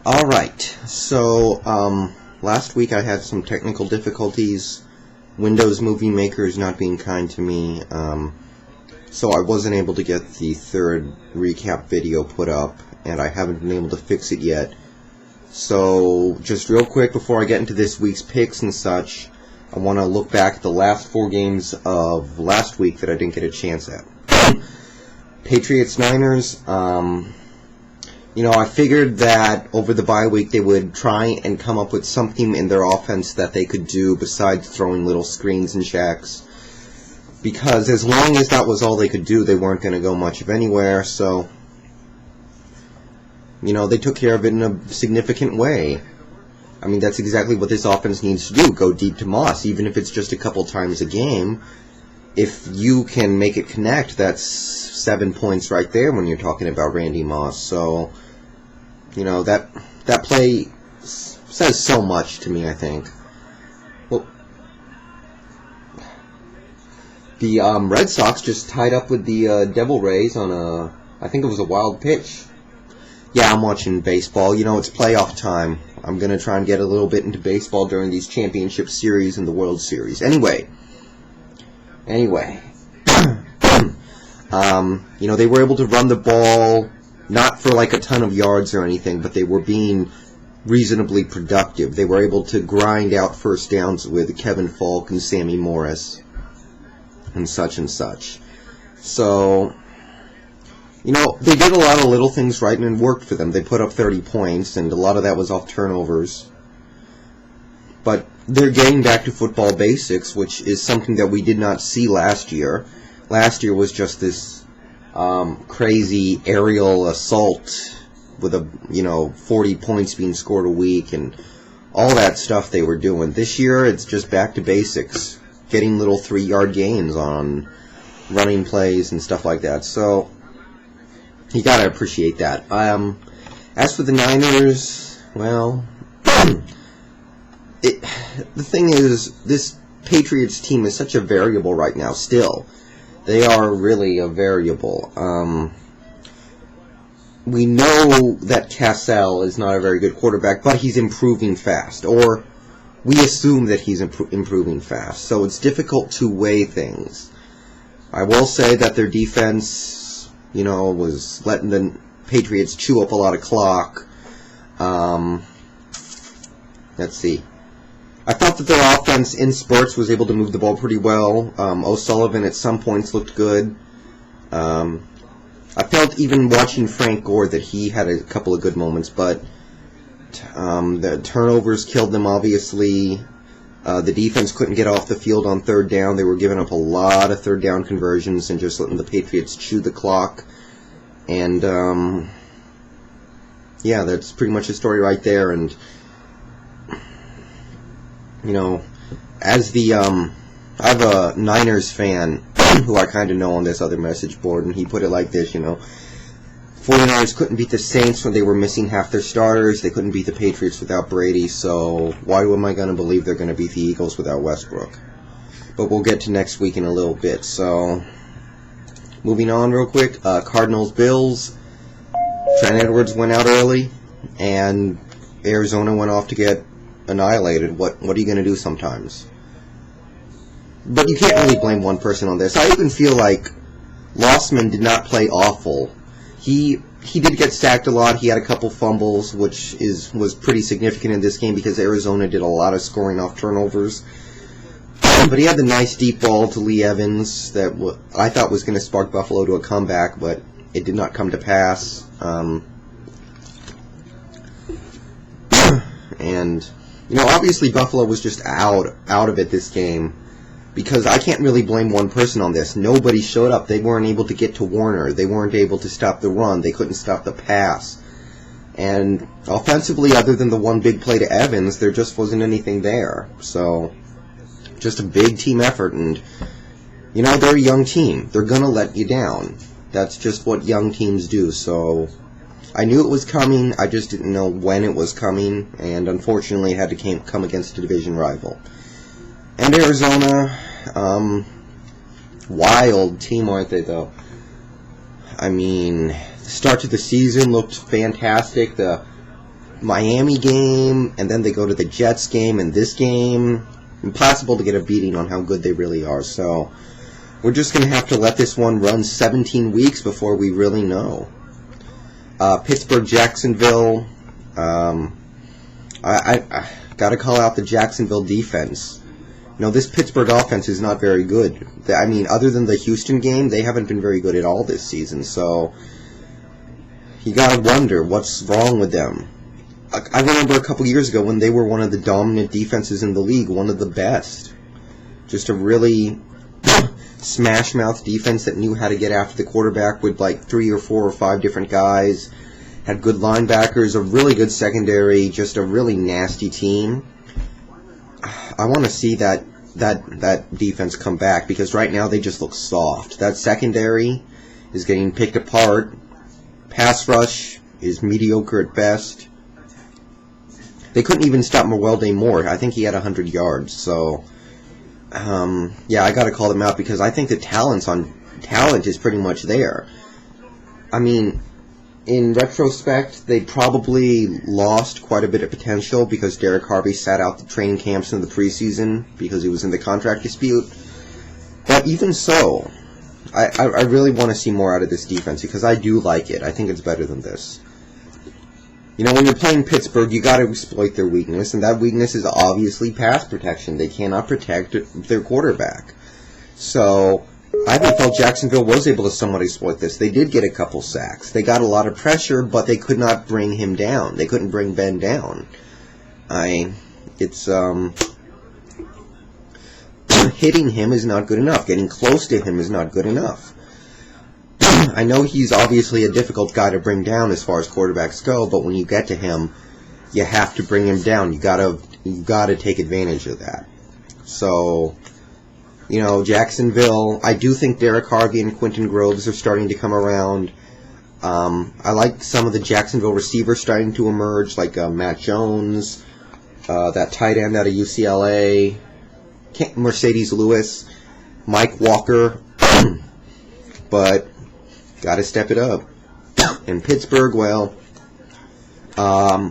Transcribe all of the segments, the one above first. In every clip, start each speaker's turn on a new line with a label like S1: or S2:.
S1: Alright, so, last week I had some technical difficulties. Windows Movie Maker is not being kind to me, so I wasn't able to get the third recap video put up, and I haven't been able to fix it yet. So, just real quick before I get into this week's picks and such, I want to look back at the last 4 games of last week that I didn't get a chance at. Patriots-Niners, I figured that over the bye week they would try and come up with something in their offense that they could do besides throwing little screens and checks. Because as long as that was all they could do, they weren't going to go much of anywhere, so they took care of it in a significant way. I mean, that's exactly what this offense needs to do, go deep to Moss, even if it's just a couple times a game. If you can make it connect, that's 7 points right there when you're talking about Randy Moss. So, that play says so much to me, I think. Well, the Red Sox just tied up with the Devil Rays on I think it was a wild pitch. Yeah, I'm watching baseball. It's playoff time. I'm going to try and get a little bit into baseball during these championship series and the World Series. Anyway. They were able to run the ball, not for like a ton of yards or anything, but they were being reasonably productive. They were able to grind out first downs with Kevin Falk and Sammy Morris and such and such. So, they did a lot of little things right and it worked for them. They put up 30 points, and a lot of that was off turnovers. But they're getting back to football basics, which is something that we did not see last year. Last year was just this crazy aerial assault with 40 points being scored a week and all that stuff they were doing. This year, it's just back to basics, getting little 3-yard gains on running plays and stuff like that. So, you gotta appreciate that. As for the Niners, well, the thing is, this Patriots team is such a variable right now, still. They are really a variable. We know that Cassell is not a very good quarterback, but he's improving fast. Or, we assume that he's improving fast. So it's difficult to weigh things. I will say that their defense, was letting the Patriots chew up a lot of clock. Let's see. I thought that their offense in spurts was able to move the ball pretty well. O'Sullivan at some points looked good. I felt even watching Frank Gore that he had a couple of good moments, but the turnovers killed them, obviously. The defense couldn't get off the field on third down. They were giving up a lot of third down conversions and just letting the Patriots chew the clock. And, yeah, that's pretty much the story right there. And, as I have a Niners fan who I kind of know on this other message board, and he put it like this, 49ers couldn't beat the Saints when they were missing half their starters. They couldn't beat the Patriots without Brady, so why am I going to believe they're going to beat the Eagles without Westbrook? But we'll get to next week in a little bit, so moving on real quick, Cardinals-Bills. Trent Edwards went out early, and Arizona went off to get annihilated. What are you going to do sometimes? But you can't really blame one person on this. I even feel like Lossman did not play awful. He did get sacked a lot. He had a couple fumbles, which was pretty significant in this game because Arizona did a lot of scoring off turnovers. But he had the nice deep ball to Lee Evans that I thought was going to spark Buffalo to a comeback, but it did not come to pass. And obviously Buffalo was just out of it this game. Because I can't really blame one person on this. Nobody showed up. They weren't able to get to Warner. They weren't able to stop the run. They couldn't stop the pass. And offensively, other than the one big play to Evans, there just wasn't anything there. So, just a big team effort. And, they're a young team. They're going to let you down. That's just what young teams do. So, I knew it was coming. I just didn't know when it was coming. And unfortunately, it had to come against a division rival. And Arizona, wild team, aren't they, though? I mean, the start to the season looked fantastic. The Miami game, and then they go to the Jets game and this game. Impossible to get a beating on how good they really are. So we're just going to have to let this one run 17 weeks before we really know. Pittsburgh, Jacksonville. I got to call out the Jacksonville defense. This Pittsburgh offense is not very good. I mean, other than the Houston game, they haven't been very good at all this season. So you got to wonder what's wrong with them. I remember a couple years ago when they were one of the dominant defenses in the league, one of the best. Just a really smash-mouth defense that knew how to get after the quarterback with like 3 or 4 or 5 different guys. Had good linebackers, a really good secondary, just a really nasty team. I want to see that defense come back because right now they just look soft. That secondary is getting picked apart. Pass rush is mediocre at best. They couldn't even stop Mewelde Moore. I think he had 100 yards. So, yeah, I got to call them out because I think the talent is pretty much there. I mean, in retrospect, they probably lost quite a bit of potential because Derek Harvey sat out the training camps in the preseason because he was in the contract dispute. But even so, I really want to see more out of this defense because I do like it. I think it's better than this. When you're playing Pittsburgh, you got to exploit their weakness, and that weakness is obviously pass protection. They cannot protect their quarterback. So I felt Jacksonville was able to somewhat exploit this. They did get a couple sacks. They got a lot of pressure, but they could not bring him down. They couldn't bring Ben down. Hitting him is not good enough. Getting close to him is not good enough. I know he's obviously a difficult guy to bring down as far as quarterbacks go, but when you get to him, you have to bring him down. You gotta take advantage of that. So, Jacksonville, I do think Derek Harvey and Quentin Groves are starting to come around. I like some of the Jacksonville receivers starting to emerge, like Matt Jones, that tight end out of UCLA, Mercedes Lewis, Mike Walker, but gotta step it up. In Pittsburgh, well, I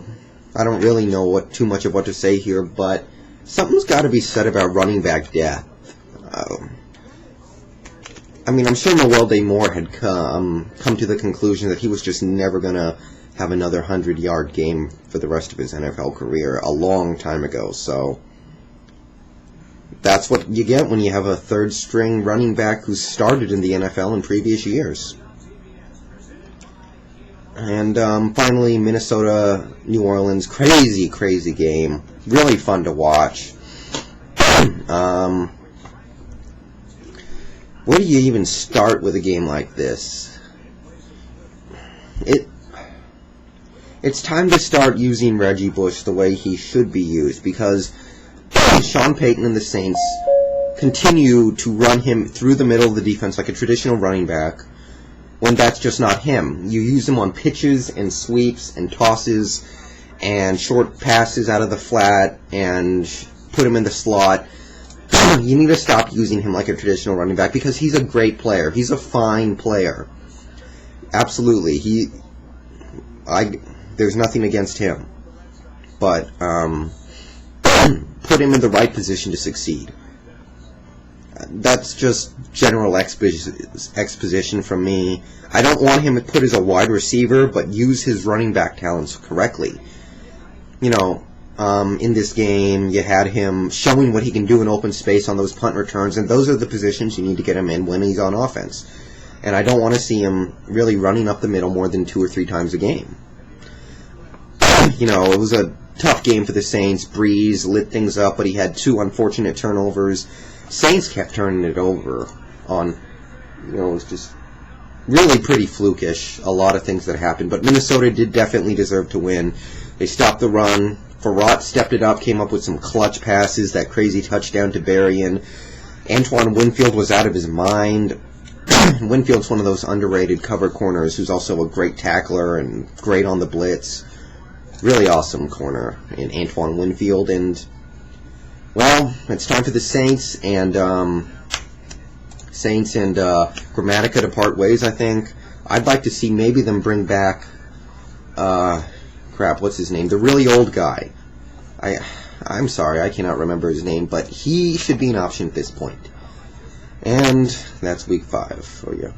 S1: don't really know too much of what to say here, but something's got to be said about running back depth. I'm sure Mewelde Moore had come to the conclusion that he was just never going to have another 100-yard game for the rest of his NFL career a long time ago. So that's what you get when you have a third-string running back who started in the NFL in previous years. And finally, Minnesota, New Orleans, crazy game. Really fun to watch. Where do you even start with a game like this? It's time to start using Reggie Bush the way he should be used because Sean Payton and the Saints continue to run him through the middle of the defense like a traditional running back when that's just not him. You use him on pitches and sweeps and tosses and short passes out of the flat and put him in the slot. You need to stop using him like a traditional running back because he's a great player. He's a fine player. Absolutely. There's nothing against him. But put him in the right position to succeed. That's just general exposition from me. I don't want him to put as a wide receiver, but use his running back talents correctly. In this game, you had him showing what he can do in open space on those punt returns, and those are the positions you need to get him in when he's on offense. And I don't want to see him really running up the middle more than 2 or 3 times a game. It was a tough game for the Saints. Breeze lit things up, but he had 2 unfortunate turnovers. Saints kept turning it over on, it was just really pretty flukish, a lot of things that happened. But Minnesota did definitely deserve to win. They stopped the run. Farrat stepped it up, came up with some clutch passes, that crazy touchdown to Berrien. Antoine Winfield was out of his mind. Winfield's one of those underrated cover corners who's also a great tackler and great on the blitz. Really awesome corner in Antoine Winfield. And, well, it's time for the Saints and Grammatica to part ways, I think. I'd like to see maybe them bring back crap, what's his name? The really old guy. I'm sorry, I cannot remember his name, but he should be an option at this point. And that's week 5 for you.